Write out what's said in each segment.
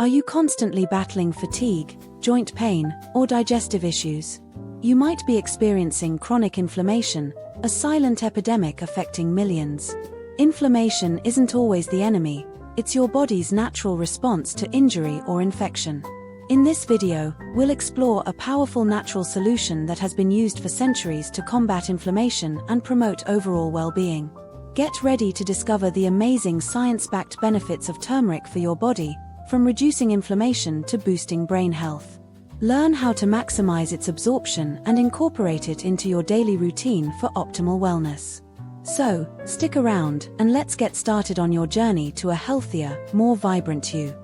Are you constantly battling fatigue, joint pain, or digestive issues? You might be experiencing chronic inflammation, a silent epidemic affecting millions. Inflammation isn't always the enemy, it's your body's natural response to injury or infection. In this video, we'll explore a powerful natural solution that has been used for centuries to combat inflammation and promote overall well-being. Get ready to discover the amazing science-backed benefits of turmeric for your body, from reducing inflammation to boosting brain health. Learn how to maximize its absorption and incorporate it into your daily routine for optimal wellness. So, stick around and let's get started on your journey to a healthier, more vibrant you.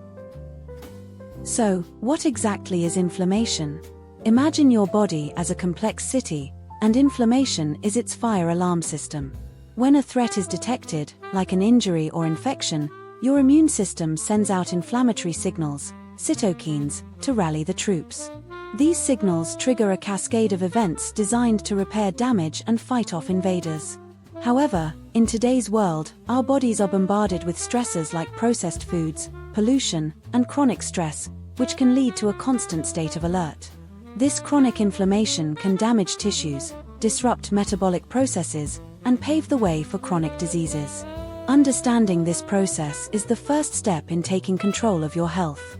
So, what exactly is inflammation? Imagine your body as a complex city, and inflammation is its fire alarm system. When a threat is detected, like an injury or infection, your immune system sends out inflammatory signals, cytokines, to rally the troops. These signals trigger a cascade of events designed to repair damage and fight off invaders. However, in today's world, our bodies are bombarded with stressors like processed foods, pollution, and chronic stress, which can lead to a constant state of alert. This chronic inflammation can damage tissues, disrupt metabolic processes, and pave the way for chronic diseases. Understanding this process is the first step in taking control of your health.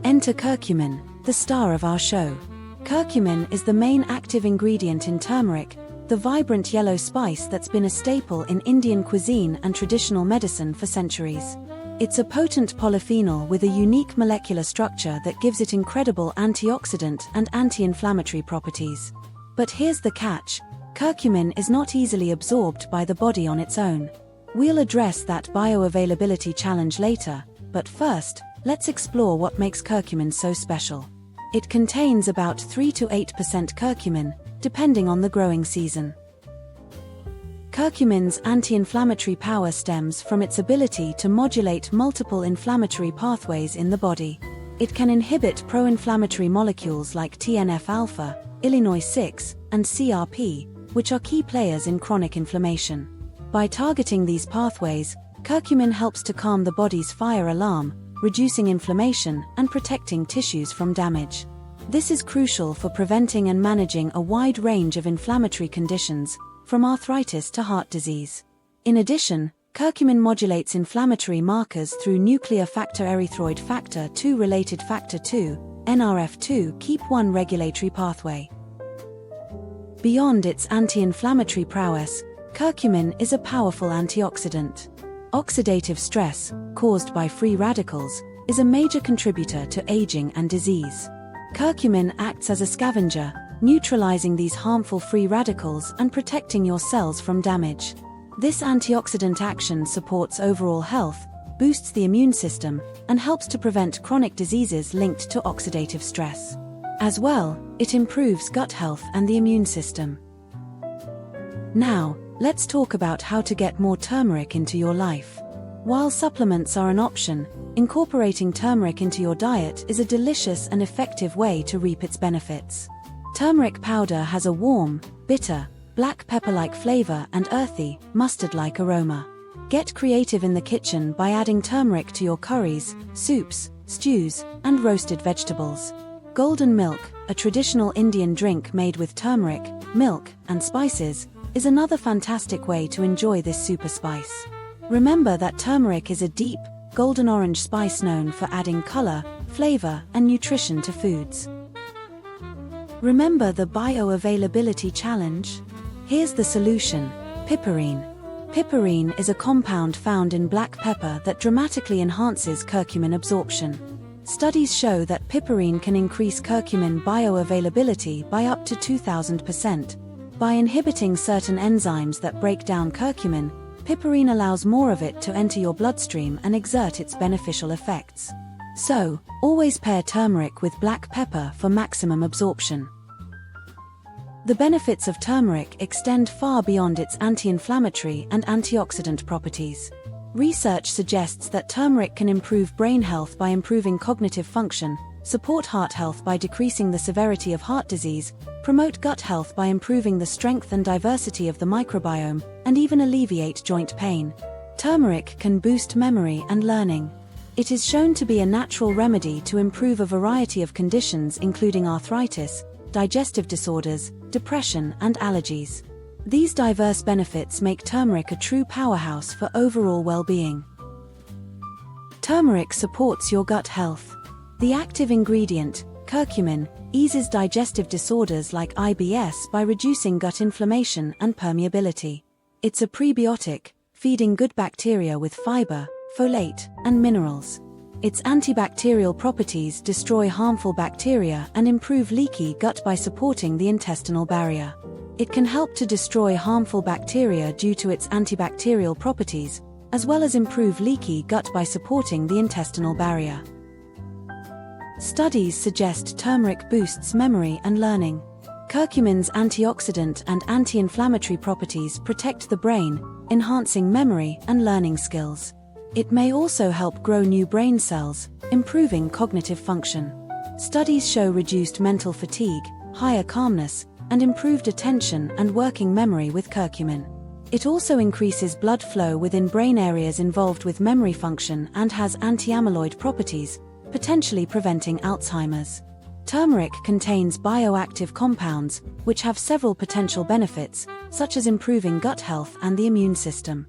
Enter curcumin, the star of our show. Curcumin is the main active ingredient in turmeric, the vibrant yellow spice that's been a staple in Indian cuisine and traditional medicine for centuries. It's a potent polyphenol with a unique molecular structure that gives it incredible antioxidant and anti-inflammatory properties. But here's the catch: curcumin is not easily absorbed by the body on its own. We'll address that bioavailability challenge later, but first, let's explore what makes curcumin so special. It contains about 3 to 8% curcumin, depending on the growing season. Curcumin's anti-inflammatory power stems from its ability to modulate multiple inflammatory pathways in the body. It can inhibit pro-inflammatory molecules like TNF-alpha, Illinois-6, and CRP, which are key players in chronic inflammation. By targeting these pathways, curcumin helps to calm the body's fire alarm, reducing inflammation and protecting tissues from damage. This is crucial for preventing and managing a wide range of inflammatory conditions, from arthritis to heart disease. In addition, curcumin modulates inflammatory markers through nuclear factor erythroid factor 2 related factor 2, NRF2 keep-1 regulatory pathway. Beyond its anti-inflammatory prowess, curcumin is a powerful antioxidant. Oxidative stress, caused by free radicals, is a major contributor to aging and disease. Curcumin acts as a scavenger, neutralizing these harmful free radicals and protecting your cells from damage. This antioxidant action supports overall health, boosts the immune system, and helps to prevent chronic diseases linked to oxidative stress. As well, it improves gut health and the immune system. Now, let's talk about how to get more turmeric into your life. While supplements are an option, incorporating turmeric into your diet is a delicious and effective way to reap its benefits. Turmeric powder has a warm, bitter, black pepper-like flavor and earthy, mustard-like aroma. Get creative in the kitchen by adding turmeric to your curries, soups, stews, and roasted vegetables. Golden milk, a traditional Indian drink made with turmeric, milk, and spices, is another fantastic way to enjoy this super spice. Remember that turmeric is a deep, golden orange spice known for adding color, flavor, and nutrition to foods. Remember the bioavailability challenge? Here's the solution: piperine. Piperine is a compound found in black pepper that dramatically enhances curcumin absorption. Studies show that piperine can increase curcumin bioavailability by up to 2,000%. By inhibiting certain enzymes that break down curcumin, piperine allows more of it to enter your bloodstream and exert its beneficial effects. So, always pair turmeric with black pepper for maximum absorption. The benefits of turmeric extend far beyond its anti-inflammatory and antioxidant properties. Research suggests that turmeric can improve brain health by improving cognitive function, support heart health by decreasing the severity of heart disease, promote gut health by improving the strength and diversity of the microbiome, and even alleviate joint pain. Turmeric can boost memory and learning. It is shown to be a natural remedy to improve a variety of conditions including arthritis, digestive disorders, depression, and allergies. These diverse benefits make turmeric a true powerhouse for overall well-being. Turmeric supports your gut health. The active ingredient, curcumin, eases digestive disorders like IBS by reducing gut inflammation and permeability. It's a prebiotic, feeding good bacteria with fiber, folate, and minerals. Its antibacterial properties destroy harmful bacteria and improve leaky gut by supporting the intestinal barrier. It can help to destroy harmful bacteria due to its antibacterial properties, as well as improve leaky gut by supporting the intestinal barrier. Studies suggest turmeric boosts memory and learning. Curcumin's antioxidant and anti-inflammatory properties protect the brain, enhancing memory and learning skills. It may also help grow new brain cells, improving cognitive function. Studies show reduced mental fatigue, higher calmness, and improved attention and working memory with curcumin. It also increases blood flow within brain areas involved with memory function and has anti-amyloid properties, potentially preventing Alzheimer's. Turmeric contains bioactive compounds, which have several potential benefits, such as improving gut health and the immune system.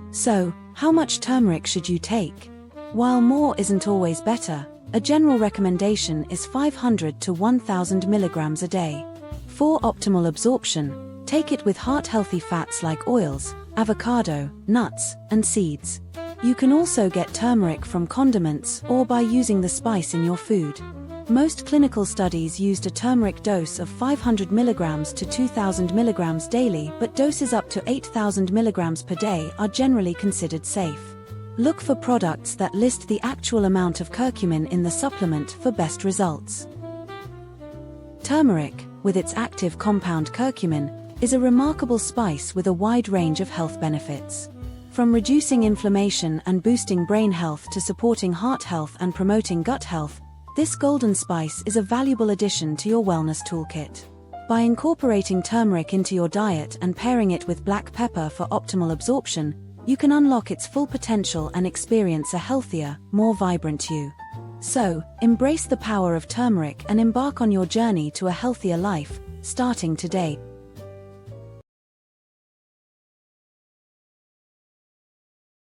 So, how much turmeric should you take? While more isn't always better, a general recommendation is 500 to 1000 milligrams a day. For optimal absorption, take it with heart-healthy fats like oils, avocado, nuts, and seeds. You can also get turmeric from condiments or by using the spice in your food. Most clinical studies used a turmeric dose of 500 milligrams to 2000 milligrams daily, but doses up to 8000 milligrams per day are generally considered safe. Look for products that list the actual amount of curcumin in the supplement for best results. Turmeric, with its active compound curcumin, is a remarkable spice with a wide range of health benefits. From reducing inflammation and boosting brain health to supporting heart health and promoting gut health, this golden spice is a valuable addition to your wellness toolkit. By incorporating turmeric into your diet and pairing it with black pepper for optimal absorption, you can unlock its full potential and experience a healthier, more vibrant you. So, embrace the power of turmeric and embark on your journey to a healthier life, starting today.